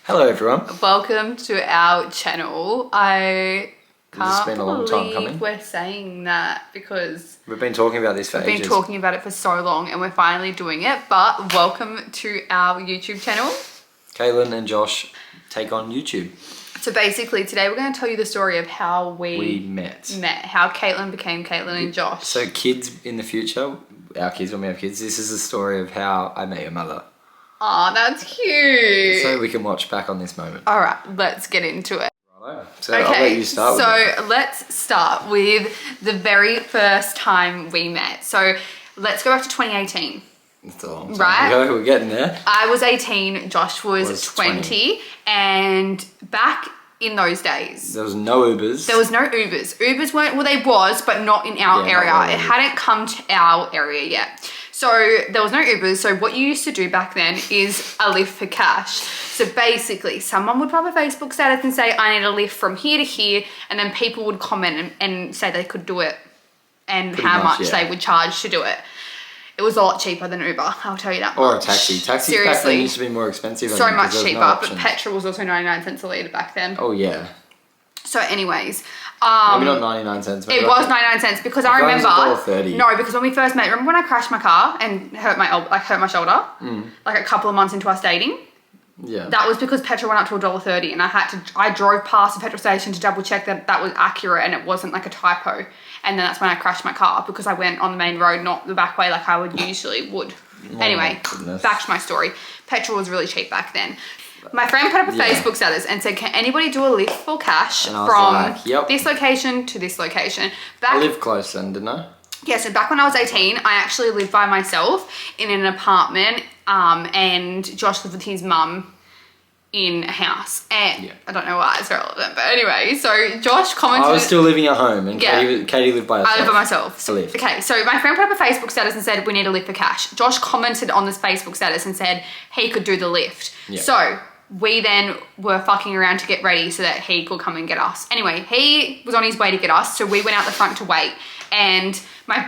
Hello everyone. Welcome to our channel. I can't been a long time believe coming. we're saying that because We've been talking about this for we've ages. been talking about it for so long and we're finally doing it. But welcome to our YouTube channel. Kaylin and Josh take on YouTube. So basically today we're going to tell you the story of how we met. how Caitlin became Caitlin and Josh. So kids in the future, our kids when we have kids, this is the story of how I met your mother. Oh, that's cute. So we can watch back on this moment. All right, let's get into it. Righto. So I'll let you start with it. So let's start with the very first time we met. So let's go back to 2018. It's a long time Right. ago. We're getting there. I was 18, Josh was 20, and back in those days, There was no Ubers. there was no Ubers. Ubers weren't, well, they was, but not in our Yeah, area. not It really. hadn't come to our area yet. So there was no Ubers. So what you used to do back then is a lift for cash. So basically, someone would pop a Facebook status and say, I need a lift from here to here. And then people would comment and say they could do it and Pretty how much, much yeah. they would charge to do it. It was a lot cheaper than Uber, I'll tell you that Or a much. taxi. Taxis back Seriously. then used to be more expensive. I So think, 'cause much there was cheaper, no but options. petrol was also 99 cents a litre back then. Oh yeah. So anyways, Maybe not 99 cents. Maybe it like was 99 cents because I thought it was remember. $1.30. No, because when we first met, remember when I crashed my car and hurt my shoulder? Like a couple of months into us dating? Yeah. That was because petrol went up to $1.30 and I drove past the petrol station to double check that that was accurate and it wasn't like a typo. And then that's when I crashed my car because I went on the main road, not the back way like I would usually would. Anyway, goodness. back to my story. Petrol was really cheap back then. My friend put up a Yeah. Facebook status and said, can anybody do a lift for cash And I was from like, yep. this location to this location? I lived close then, didn't I? Yeah, so back when I was 18, I actually lived by myself in an apartment, and Josh lived with his mum in a house. And Yeah. I don't know why it's relevant, but anyway, so Josh commented. I was still living at home and Yeah. Katie lived by herself. I live by myself. It's a lift. Okay, so my friend put up a Facebook status and said, we need a lift for cash. Josh commented on this Facebook status and said he could do the lift. Yeah. So we then were fucking around to get ready so that he could come and get us. Anyway, he was on his way to get us, so we went out the front to wait. And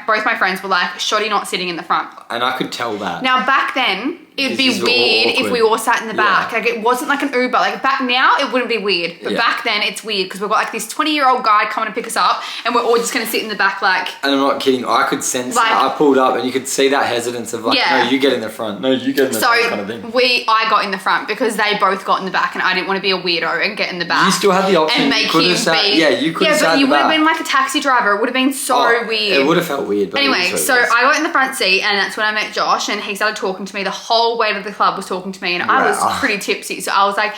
both my friends were like, shoddy not sitting in the front. And I could tell that. Now back then, it'd be This is all weird if awkward. we all sat in the back. Yeah. Like it wasn't like an Uber. Like back now, it wouldn't be weird. But Yeah. back then, it's weird because we've got like this 20-year-old guy coming to pick us up and we're all just gonna sit in the back like, And I'm not kidding, I could sense Like- I pulled up and you could see that hesitance of like, Yeah. no, you get in the front. No, you get in the so front kind of thing. I got in the front because they both got in the back and I didn't want to be a weirdo and get in the back. You still had the option. and You make could him have sat, be. yeah, you could have Yeah, sat but in you the would have back. been like a taxi driver. It would have been so Oh, weird. It would have felt weird. But it Anyway, was so what it was. I got in the front seat and that's when I met Josh and he started talking to me. The whole way to the club was talking to me and I Wow. was pretty tipsy. So I was like,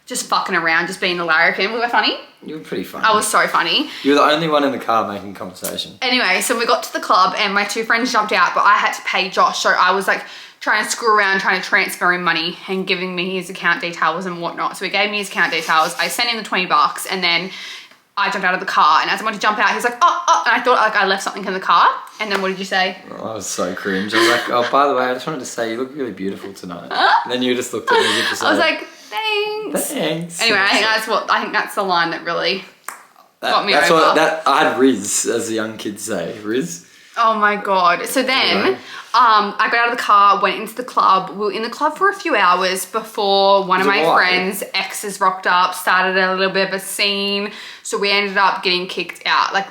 just fucking around, just being a larrikin. We were funny. You were pretty funny. I was so funny. You were the only one in the car making conversation. Anyway, so we got to the club and my two friends jumped out, but I had to pay Josh. So I was like trying to screw around, trying to transfer him money and giving me his account details and whatnot. So he gave me his account details. I sent him the $20 and then I jumped out of the car. And as I went to jump out, he's like, oh, and I thought like I left something in the car. And then what did you say? Oh, I was so cringe. I was like, oh, by the way, I just wanted to say you look really beautiful tonight. And then you just looked at me as if to say, I was like, thanks. thanks. Anyway, I think that's the line that really got me that's over. I had Riz, as the young kids say. Riz? Oh my God. So then, Right. I got out of the car, went into the club. We were in the club for a few hours before one of Was it my wild? friends' exes rocked up, started a little bit of a scene. So we ended up getting kicked out. Like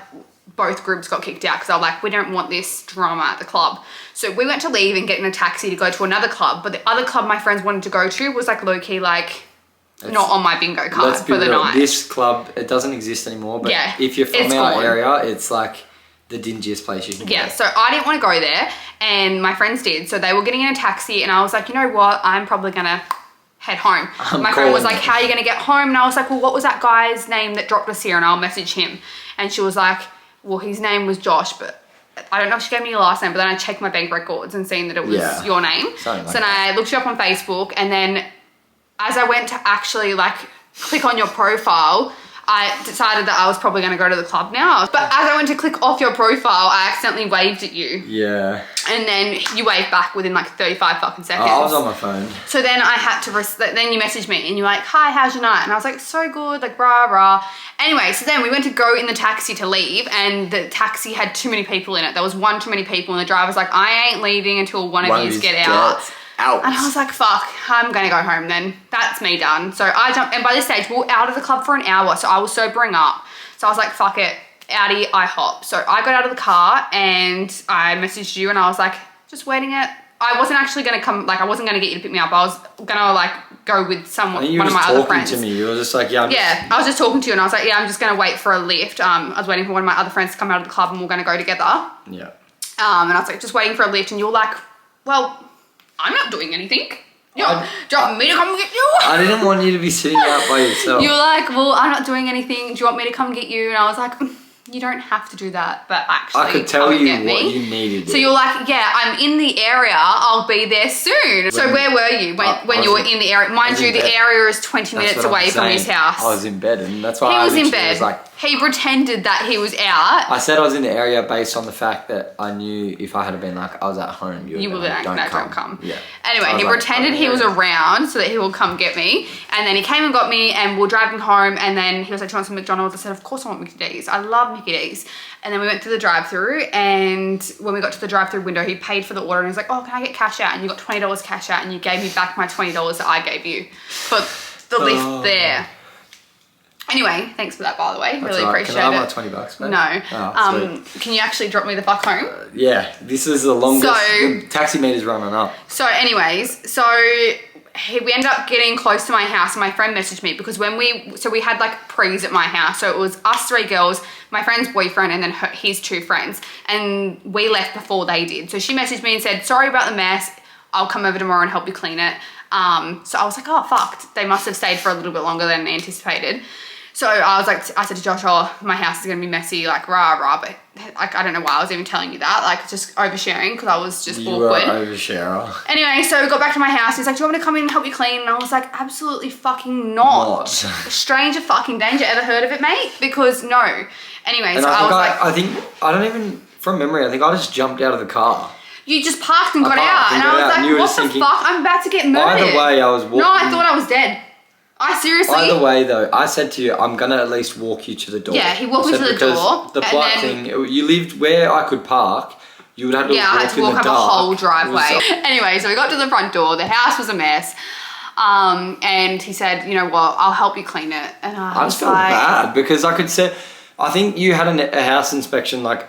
both groups got kicked out because they were like, we don't want this drama at the club. So we went to leave and get in a taxi to go to another club. But the other club my friends wanted to go to was like low-key like not on my bingo card Let's be for the real. night. This club, it doesn't exist anymore. But Yeah, if you're from it's our gone. area, it's like the dingiest place you can Yeah, go. so I didn't want to go there and my friends did. So they were getting in a taxi and I was like, you know what? I'm probably going to head home. My friend was calling like, them. how are you going to get home? And I was like, well, what was that guy's name that dropped us here? And I'll message him. And she was like, well, his name was Josh, but I don't know if she gave me your last name, but then I checked my bank records and seen that it was Yeah, your name. something like so then I looked you up on Facebook and then as I went to actually like click on your profile, I decided that I was probably going to go to the club now. But as I went to click off your profile, I accidentally waved at you. Yeah. And then you waved back within like 35 fucking seconds. I was on my phone. So then I had to, then you messaged me and you're like, hi, how's your night? And I was like, so good, like rah, rah. Anyway, so then we went to go in the taxi to leave and the taxi had too many people in it. There was one too many people and the driver's like, I ain't leaving until one of you get out. out. And I was like, fuck, I'm gonna go home then. That's me done. So I jumped, and by this stage, we were out of the club for an hour, so I was sobering up. So I was like, fuck it, outie, I hop. So I got out of the car and I messaged you and I was like, just waiting it. I wasn't actually gonna come, like I wasn't gonna get you to pick me up. I was gonna like go with one of my other friends. You were just talking to me. You were just like, yeah. I was just talking to you and I was like, yeah, I'm just gonna wait for a lift. I was waiting for one of my other friends to come out of the club and we're gonna go together. Yeah. And I was like, just waiting for a lift, and you were like, well, I'm not doing anything. Do you want me to come get you? I didn't want you to be sitting out by yourself. You were like, well, I'm not doing anything. Do you want me to come get you? And I was like, you don't have to do that, but actually, I could tell you what you needed. So you're like, yeah, I'm in the area. I'll be there soon. So where were you when you were in the area? Mind you, the area is 20 minutes away from his house. I was in bed, and that's why he I was in bed. Was like, he pretended that he was out. I said I was in the area based on the fact that I knew if I had been like I was at home, you would be like, don't come. Yeah. Anyway, he pretended he was around so that he would come get me, and then he came and got me, and we're driving home, and then he was like, do you want some McDonald's? I said, of course I want Mickey D's. I love Mickey D's. And then we went to the drive-through, and when we got to the drive-through window, he paid for the order, and he was like, oh, can I get cash out? And you got $20 cash out, and you gave me back my $20 that I gave you for the lift there. Anyway, thanks for that, by the way. That's really appreciate it. Can I it. have my $20 back? No. Oh, can you actually drop me the fuck home? Yeah, this is the longest. The taxi meter's running up. So anyways, we ended up getting close to my house, and my friend messaged me because we had like prees at my house. So it was us 3 girls, my friend's boyfriend, and then his 2 friends. And we left before they did. So she messaged me and said, sorry about the mess. I'll come over tomorrow and help you clean it. So I was like, oh, fuck. They must have stayed for a little bit longer than anticipated. So I said to Josh, oh, my house is going to be messy, like rah, rah. But like, I don't know why I was even telling you that, like just oversharing because I was just awkward. You were oversharer. Anyway, so we got back to my house. He's like, do you want me to come in and help you clean? And I was like, absolutely fucking not. Stranger fucking danger. Ever heard of it, mate? Because no. Anyway, and so I think, I don't even, from memory, I think I just jumped out of the car. You just parked and got out. And I was like, what the fuck? I'm about to get murdered. Either way, I was walking. No, I thought I was dead. I seriously. Either way, though, I said to you, I'm gonna at least walk you to the door. Yeah, he walked me to the door. The plot thing, you lived where I could park. You would have to walk in the dark. Yeah, I had to walk up a whole driveway. Anyway, so we got to the front door. The house was a mess. And he said, you know what, I'll help you clean it. And I just felt bad because I could say, I think you had a house inspection like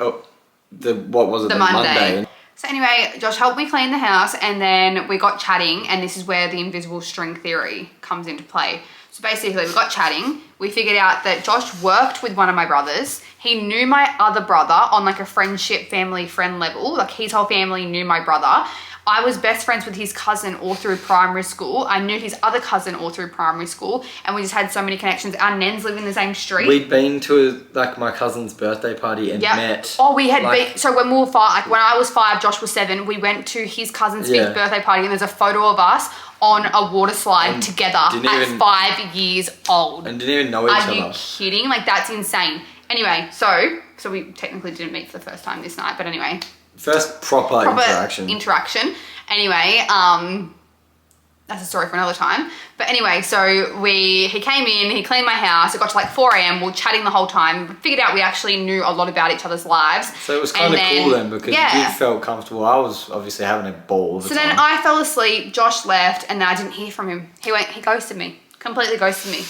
the Monday. So anyway, Josh helped me clean the house, and then we got chatting, and this is where the invisible string theory comes into play. So basically we got chatting. We figured out that Josh worked with one of my brothers. He knew my other brother on like a friendship, family friend level. Like his whole family knew my brother. I was best friends with his cousin all through primary school. I knew his other cousin all through primary school, and we just had so many connections. Our nens live in the same street. We'd been to like my cousin's birthday party and met. Oh, we had been. So when we were 5, like when I was 5, Josh was 7. We went to his cousin's 5th birthday party, and there's a photo of us on a water slide together at 5 years old. And didn't even know each other. Are you kidding? Like that's insane. Anyway, so we technically didn't meet for the first time this night, but anyway. First proper interaction. Anyway, that's a story for another time. But anyway, so he came in, he cleaned my house. It got to like 4 a.m. We were chatting the whole time. Figured out we actually knew a lot about each other's lives. So it was kind of cool then because you felt comfortable. I was obviously having a ball. So then I fell asleep. Josh left, and then I didn't hear from him. He ghosted me. Completely ghosted me.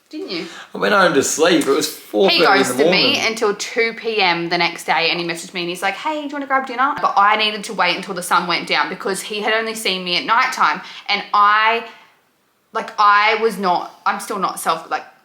Didn't you? I went home to sleep. It was 4:30 He ghosted me until 2 p.m. the next day, and he messaged me and he's like, hey, do you want to grab dinner? But I needed to wait until the sun went down because he had only seen me at nighttime, and I'm still not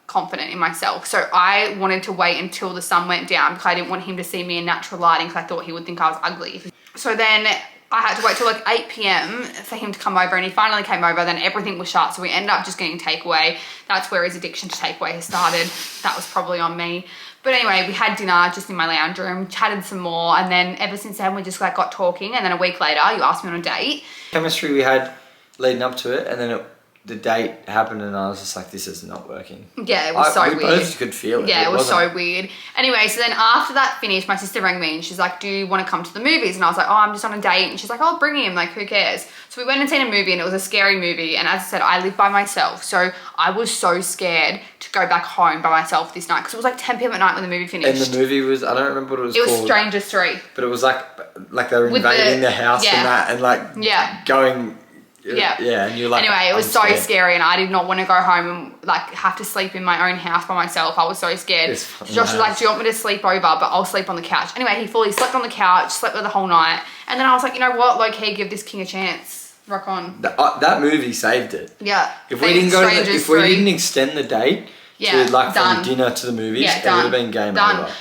confident in myself. So I wanted to wait until the sun went down because I didn't want him to see me in natural lighting because I thought he would think I was ugly. So then I had to wait till like 8 p.m. for him to come over, and he finally came over. Then everything was shut, so we ended up just getting takeaway. That's where his addiction to takeaway has started. That was probably on me. But anyway, we had dinner just in my lounge room, chatted some more, and then ever since then we just like got talking. And then a week later, you asked me on a date. Chemistry we had leading up to it, and then the date happened, and I was just like, this is not working. Yeah, it was so weird. We both could feel it. Yeah, it was so weird. Anyway, so then after that finished, my sister rang me and she's like, do you want to come to the movies? And I was like, oh, I'm just on a date. And she's like, oh, bring him. Like, who cares? So we went and seen a movie, and it was a scary movie. And as I said, I live by myself. So I was so scared to go back home by myself this night because it was like 10 p.m. at night when the movie finished. And the movie was, I don't remember what it was called. It was Strangers 3. But it was like they were invading the house and that, and like going Yeah. Yeah, and you're like... Anyway, it was I'm so scared. scary, and I did not want to go home and like have to sleep in my own house by myself. I was so scared. It's fucking Josh was like, nuts. "Do you want me to sleep over? But I'll sleep on the couch." Anyway, he fully slept on the couch, slept there the whole night, and then I was like, you know what, low key, give this king a chance. Rock on. That movie saved it. Yeah. If we didn't go to Strangers if we 3. didn't extend the date Yeah, to like done. from dinner to the movies, Yeah, it done. would have been game Done. over.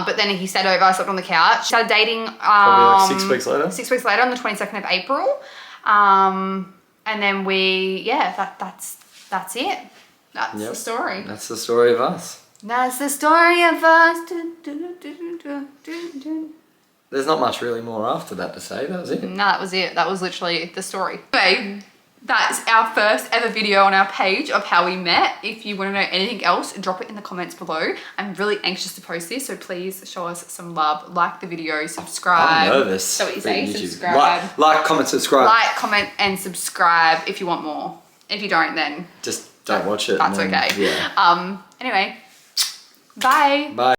But then he stayed over, I slept on the couch. Started dating Probably like 6 weeks later. 6 weeks later on the 22nd of April. And then that's it. That's Yep. the story. That's the story of us. That's the story of us. There's not much really more after that to say. That was it. No, that was it. That was literally the story. Anyway, that's our first ever video on our page of how we met. If you want to know anything else, drop it in the comments below. I'm really anxious to post this, so please show us some love. Like the video, subscribe. I'm nervous. So what you for say, YouTube. subscribe. Like, comment, subscribe. Like, comment, and subscribe if you want more. If you don't, then Just don't watch it. that's and then- okay. Yeah. Anyway, bye. Bye.